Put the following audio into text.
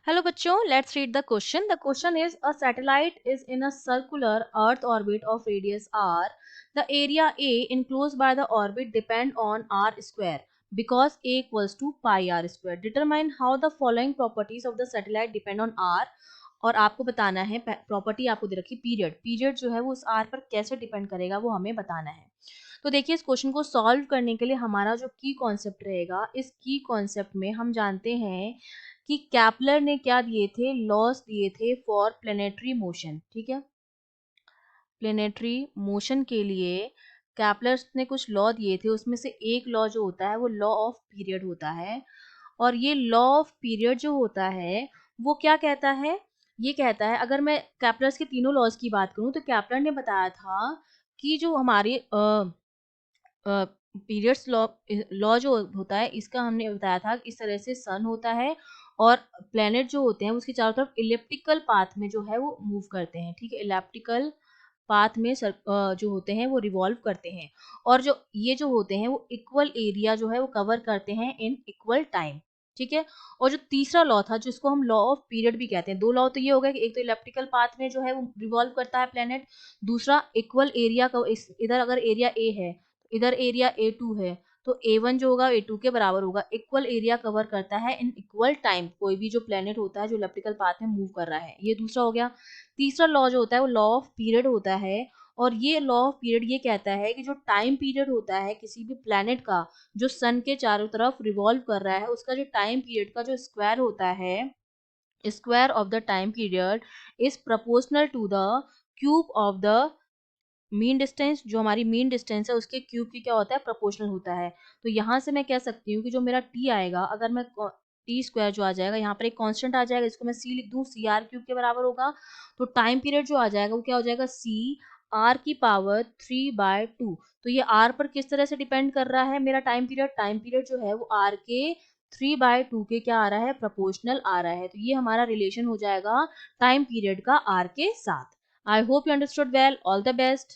Hello बच्चों, let's read the question. The question is a satellite is in a circular earth orbit of radius r. The area A enclosed by the orbit depend on r square because A equals to pi r square. Determine how the following properties of the satellite depend on r. और आपको बताना है property आपको दे रखी period जो है वो उस r पर कैसे डिपेंड करेगा वो हमें बताना है। तो देखिए इस क्वेश्चन को सॉल्व करने के लिए हमारा जो की कॉन्सेप्ट रहेगा, इस की कॉन्सेप्ट में हम जानते हैं कि कैपलर ने क्या दिए थे, लॉस दिए थे फॉर प्लेनेटरी मोशन। ठीक है, प्लेनेटरी मोशन के लिए कैपलर ने कुछ लॉ दिए थे, उसमें से एक लॉ जो होता है वो लॉ ऑफ पीरियड होता है। और ये लॉ ऑफ पीरियड जो होता है वो क्या कहता है, ये कहता है, अगर मैं कैपलर्स के तीनों लॉज की बात करूं तो कैपलर ने बताया था कि जो हमारे पीरियड्स लॉ लॉ जो होता है इसका हमने बताया था कि इस तरह से सन होता है और प्लेनेट जो होते हैं उसकी चारों तरफ इलिप्टिकल पाथ में जो है वो मूव करते हैं। ठीक है, इलिप्टिकल पाथ में जो होते हैं वो रिवॉल्व करते हैं और जो ये जो होते हैं वो इक्वल एरिया जो है वो कवर करते हैं इन इक्वल टाइम। ठीक है, और जो तीसरा लॉ था जिसको हम लॉ ऑफ पीरियड भी कहते हैं, दो लॉ तो ये हो गया कि एक तो इलेप्टिकल पाथ में जो है वो रिवॉल्व करता है प्लेनेट, दूसरा इक्वल एरिया का, इधर अगर एरिया ए है इधर एरिया A2 है तो A1 जो होगा A2 के बराबर होगा। इक्वल एरिया कवर करता है इन इक्वल टाइम कोई भी जो प्लेनेट होता है जो इलेप्टिकल पाथ में मूव कर रहा है, ये दूसरा हो गया। तीसरा लॉ जो होता है वो लॉ ऑफ पीरियड होता है और ये लॉ ऑफ पीरियड ये कहता है कि जो टाइम पीरियड होता है किसी भी प्लेनेट का जो सन के चारों तरफ रिवॉल्व कर रहा है उसका जो टाइम पीरियड का जो स्क्वायर होता है, square of the time period is proportional to the cube of the mean distance. जो हमारी मीन डिस्टेंस है उसके क्यूब की क्या होता है, प्रोपोर्शनल होता है। तो यहाँ से मैं कह सकती हूँ कि जो मेरा टी आएगा, अगर मैं टी स्क्वायर जो आ जाएगा, यहाँ पर एक कांस्टेंट आ जाएगा इसको मैं सी लिख दूँ, सी आर क्यूब के बराबर होगा। तो टाइम पीरियड जो आ जाएगा वो क्या हो जाएगा, सी आर की पावर 3/2। तो ये आर पर किस तरह से डिपेंड कर रहा है मेरा टाइम पीरियड जो है वो आर के 3/2 के क्या आ रहा है, प्रोपोर्शनल आ रहा है। तो ये हमारा रिलेशन हो जाएगा टाइम पीरियड का आर के साथ। I hope you understood well. All the best.